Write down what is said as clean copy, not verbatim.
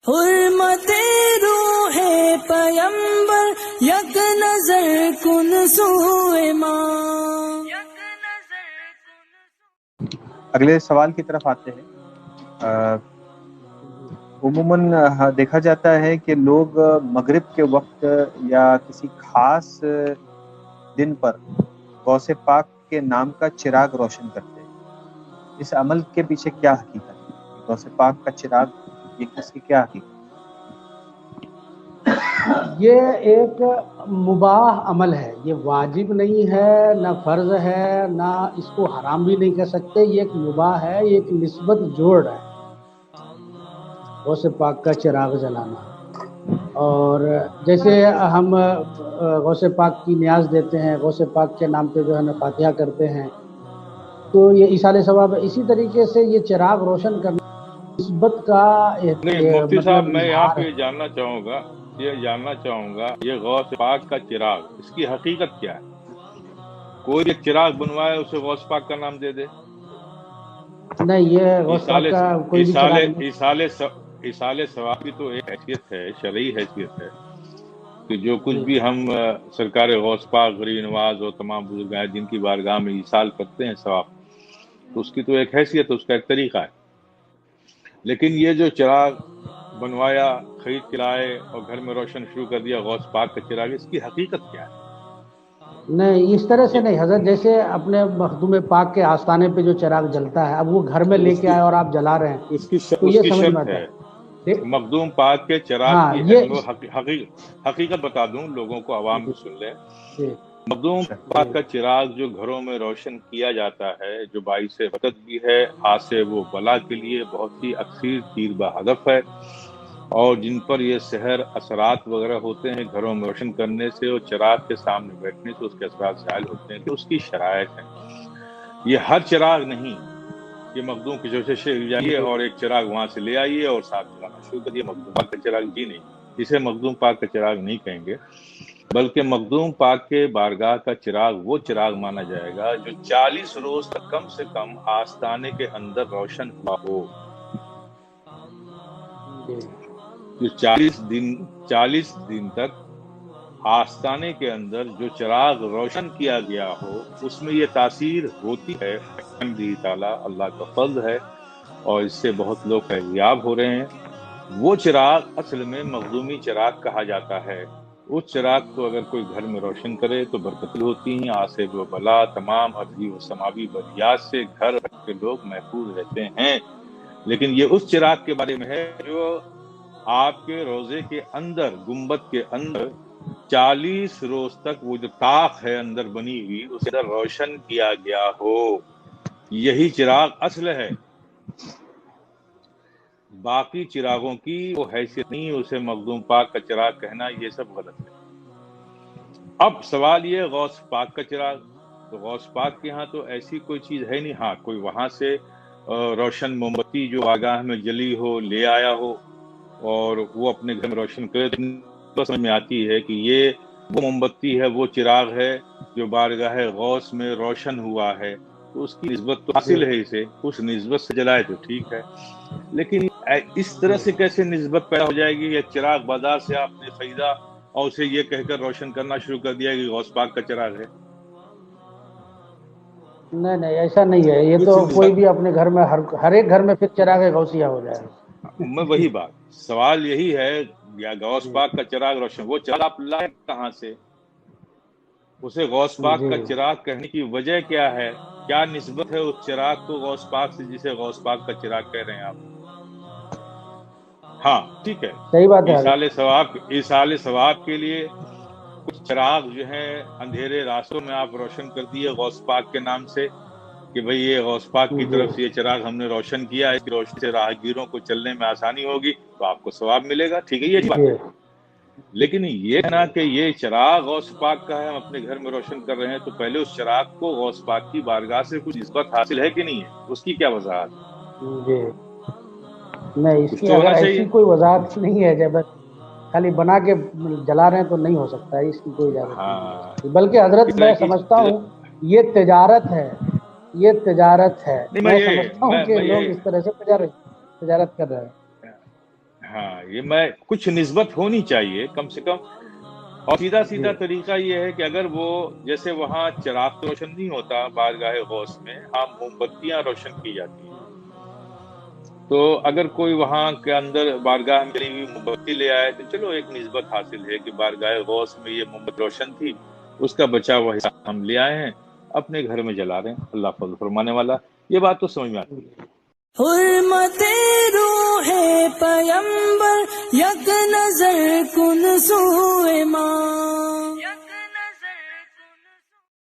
حرمت روح پیمبر یک نظر کن سوئے ماں. اگلے سوال کی طرف آتے ہیں. عموماً دیکھا جاتا ہے کہ لوگ مغرب کے وقت یا کسی خاص دن پر غوث پاک کے نام کا چراغ روشن کرتے ہیں. اس عمل کے پیچھے کیا حقیقت ہے؟ غوث پاک کا چراغ یہ کس کی کیا حقیقت؟ یہ ایک مباح عمل ہے، یہ واجب نہیں ہے، نہ فرض ہے، نہ اس کو حرام بھی نہیں کہہ سکتے. یہ ایک مباح ہے، یہ ایک نسبت جوڑ ہے غوث پاک کا چراغ جلانا. اور جیسے ہم غوث پاک کی نیاز دیتے ہیں، غوث پاک کے نام پہ جو ہے نا فاتحہ کرتے ہیں، تو یہ ایصال ثواب ہے. اسی طریقے سے یہ چراغ روشن کرنا نسبت کا مفتی صاحب مطلب میں یہاں اظہار پہ ہے. جاننا چاہوں گا یہ غوث پاک کا چراغ اس کی حقیقت کیا ہے؟ کوئی ایک چراغ بنوائے اسے غوث پاک کا نام دے دے؟ نہیں، یہ غوث پاک کا کوئی بھی چراغ نہیں. ایصال ثواب کی تو ایک حیثیت ہے، شرعی حیثیت ہے کہ جو کچھ بھی ہم سرکار غوث پاک غریب نواز اور تمام بزرگان جن کی بارگاہ میں ایصال کرتے ہیں ثواب، تو اس کی تو ایک حیثیت ہے، اس کا ایک طریقہ ہے. لیکن یہ جو چراغ بنوایا، خرید کے لائے اور گھر میں روشن شروع کر دیا غوث پاک کا چراغ، اس کی حقیقت کیا ہے؟ نہیں، اس طرح سے نہیں حضرت. جیسے اپنے مخدوم پاک کے آستانے پہ جو چراغ جلتا ہے، اب وہ گھر میں لے کے آئے اور آپ جلا رہے ہیں، اس کی تو یہ سمجھ میں شرط آتا ہے ہے. مخدوم پاک کے چراغ ہاں، کی یہ حقیقت بتا دوں لوگوں کو، عوام کو سن لیں. جی مخدوم پاک کا چراغ جو گھروں میں روشن کیا جاتا ہے، جو باعث برکت بھی ہے، حاصل و بلا کے لیے بہت ہی اکثر تیر بہدف ہے، اور جن پر یہ سحر اثرات وغیرہ ہوتے ہیں گھروں میں روشن کرنے سے اور چراغ کے سامنے بیٹھنے سے اس کے اثرات ظاہر ہوتے ہیں، کہ اس کی شرائط ہیں. یہ ہر چراغ نہیں کہ مخدوم کی جوشے سے جائیے اور ایک چراغ وہاں سے لے آئیے اور ساتھ جلانا شروع کریے. مخدوم پاک کا چراغ جی نہیں، اسے مخدوم پاک کا چراغ نہیں کہیں گے، بلکہ مخدوم پاک کے بارگاہ کا چراغ وہ چراغ مانا جائے گا جو 40 روز تک کم سے کم آستانے کے اندر روشن ہوا ہو. جو 40 دن تک آستانے کے اندر جو چراغ روشن کیا گیا ہو، اس میں یہ تاثیر ہوتی ہے. الحمد تعالیٰ اللہ کا فضل ہے اور اس سے بہت لوگ فیضیاب ہو رہے ہیں. وہ چراغ اصل میں مخدومی چراغ کہا جاتا ہے. اس چراغ کو اگر کوئی گھر میں روشن کرے تو برکتیں ہوتی ہیں، آصف و بلا تمام ارضی و سماوی بلیات سے گھر کے لوگ محفوظ رہتے ہیں. لیکن یہ اس چراغ کے بارے میں ہے جو آپ کے روزے کے اندر، گنبد کے اندر 40 روز تک وہ جو طاق ہے اندر بنی ہوئی، اس اندر روشن کیا گیا ہو. یہی چراغ اصل ہے. باقی چراغوں کی وہ حیثیت نہیں، اسے مخدوم پاک کا چراغ کہنا یہ سب غلط ہے. اب سوال یہ غوث پاک کا چراغ، تو غوث پاک کے ہاں تو ایسی کوئی چیز ہے نہیں. ہاں کوئی وہاں سے روشن موم بتی جو آگاہ میں جلی ہو لے آیا ہو اور وہ اپنے گھر میں روشن کرے، تو سمجھ میں آتی ہے کہ یہ وہ موم بتی ہے، وہ چراغ ہے جو بارگاہ غوث میں روشن ہوا ہے، تو اس کی نسبت تو حاصل ہے، اسے اس نسبت سے جلائے تو ٹھیک ہے. لیکن اس طرح سے کیسے نسبت پیدا ہو جائے گی؟ یہ چراغ بازار سے آپ نے خریدا اور اسے یہ کہہ کر روشن کرنا شروع کر دیا کہ غوث پاک کا چراغ ہے. نہیں ایسا نہیں ہے. یہ تو کوئی بھی اپنے گھر میں ہر ایک گھر میں پھر چراغ غوثیہ ہو جائے گا. میں وہی بات، سوال یہی ہے، یا غوث پاک کا چراغ روشن، وہ چراغ آپ لائے کہاں سے؟ اسے غوث پاک کا چراغ کہنے کی وجہ کیا ہے؟ کیا نسبت ہے اس چراغ کو غوث پاک سے جسے غوث پاک کا چراغ کہہ رہے ہیں آپ؟ ہاں ٹھیک ہے، صحیح بات ہے. ایصال ثواب کے لیے کچھ چراغ جو ہیں اندھیرے راستوں میں آپ روشن کر دیے غوث پاک کے نام سے کہ بھئی یہ غوث پاک کی طرف سے یہ چراغ ہم نے روشن کیا، اس کی روشنی سے راہگیروں کو چلنے میں آسانی ہوگی تو آپ کو ثواب ملے گا. ٹھیک ہے، یہ بات ہے. لیکن یہ نا کہ یہ چراغ غوث پاک کا ہے، ہم اپنے گھر میں روشن کر رہے ہیں، تو پہلے اس چراغ کو غوث پاک کی بارگاہ سے کچھ نسبت حاصل ہے کہ نہیں ہے؟ اس کی کیا وضاحت؟ جی نہیں، اس کی اگر ایسی کوئی وضاحت نہیں ہے، جب خالی بنا کے جلا رہے ہیں تو نہیں ہو سکتا ہے. اس کی کوئی اجازت نہیں ہو سکتی. بلکہ حضرت میں سمجھتا ہوں یہ تجارت ہے، یہ تجارت ہے. میں سمجھتا ہوں کہ لوگ اس طرح سے تجارت کر رہے ہیں. ہاں یہ میں کچھ نسبت ہونی چاہیے کم سے کم. اور سیدھا سیدھا طریقہ یہ ہے کہ اگر وہ جیسے وہاں چراغ روشن نہیں ہوتا بارگاہ غوث میں، ہاں موم بتیاں روشن کی جاتی ہیں. تو اگر کوئی وہاں کے اندر بارگاہ میں جلی ہوئی موم بتی لے آئے تو چلو ایک نسبت حاصل ہے کہ بارگاہ غوث میں یہ موم بتی روشن تھی، اس کا بچا ہوا حصہ ہم لے آئے ہیں اپنے گھر میں جلا رہے ہیں. اللہ فضل فرمانے والا. یہ بات تو سمجھ میں آتی ہے. حرمت روح پیمبر یک نظر کن سوئے ماں.